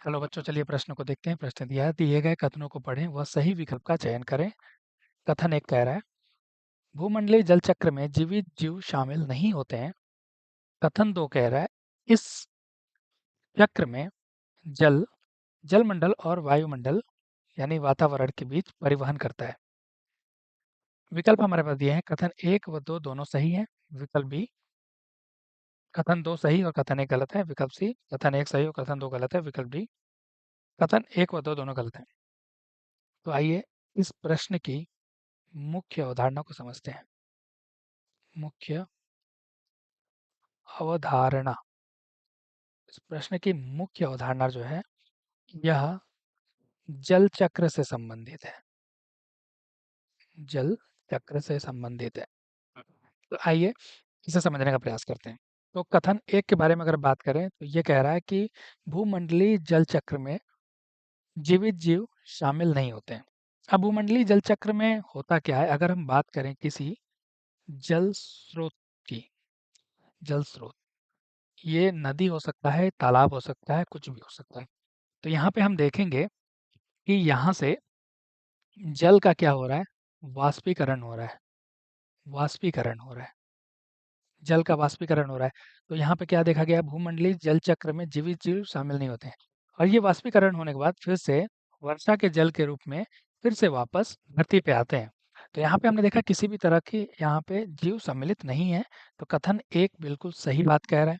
चलो बच्चों, चलिए प्रश्न को देखते हैं। प्रश्न दिया है, दिए गए कथनों को पढ़ें व सही विकल्प का चयन करें। कथन एक कह रहा है, भूमंडलीय जल चक्र में जीवित जीव शामिल नहीं होते हैं। कथन दो कह रहा है, इस चक्र में जल जलमंडल और वायुमंडल यानी वातावरण के बीच परिवहन करता है। विकल्प हमारे पास दिए हैं, कथन एक व दो दोनों सही हैं। विकल्प बी, कथन दो सही और कथन एक गलत है। विकल्प सी, कथन एक सही और कथन दो गलत है। विकल्प डी, कथन एक व दो दोनों गलत हैं। तो आइए इस प्रश्न की मुख्य अवधारणा को समझते हैं। मुख्य अवधारणा, इस प्रश्न की मुख्य अवधारणा जो है, यह जल चक्र से संबंधित है। जल चक्र से संबंधित है। तो आइए इसे समझने का प्रयास करते हैं। तो कथन एक के बारे में अगर बात करें तो ये कह रहा है कि भूमंडलीय जल चक्र में जीवित जीव शामिल नहीं होते हैं। अब भूमंडलीय जल चक्र में होता क्या है, अगर हम बात करें किसी जल स्रोत की, जल स्रोत, ये नदी हो सकता है, तालाब हो सकता है, कुछ भी हो सकता है। तो यहाँ पे हम देखेंगे कि यहाँ से जल का क्या हो रहा है, वाष्पीकरण हो रहा है। वाष्पीकरण हो रहा है, जल का वाष्पीकरण हो रहा है। तो यहाँ पे क्या देखा गया, भूमंडलीय जल चक्र में जीवित जीव शामिल नहीं होते हैं। और ये वाष्पीकरण होने के बाद फिर से वर्षा के जल के रूप में फिर से वापस धरती पे आते हैं। तो यहाँ पे हमने देखा किसी भी तरह की यहाँ पे जीव सम्मिलित नहीं है। तो कथन एक बिल्कुल सही बात कह रहा है।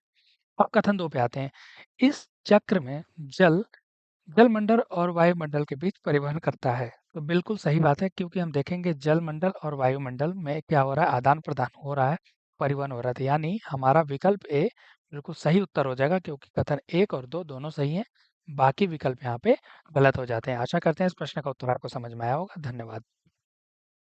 अब कथन दो पे आते हैं, इस चक्र में जल जलमंडल और वायुमंडल के बीच परिवहन करता है। तो बिल्कुल सही बात है, क्योंकि हम देखेंगे जलमंडल और वायुमंडल में क्या हो रहा है, आदान प्रदान हो रहा है, परिवहन हो रहा है। यानी हमारा विकल्प ए बिल्कुल सही उत्तर हो जाएगा, क्योंकि कथन एक और दो दोनों सही हैं। बाकी विकल्प यहाँ पे गलत हो जाते हैं। आशा करते हैं इस प्रश्न का उत्तर आपको समझ में आया होगा। धन्यवाद।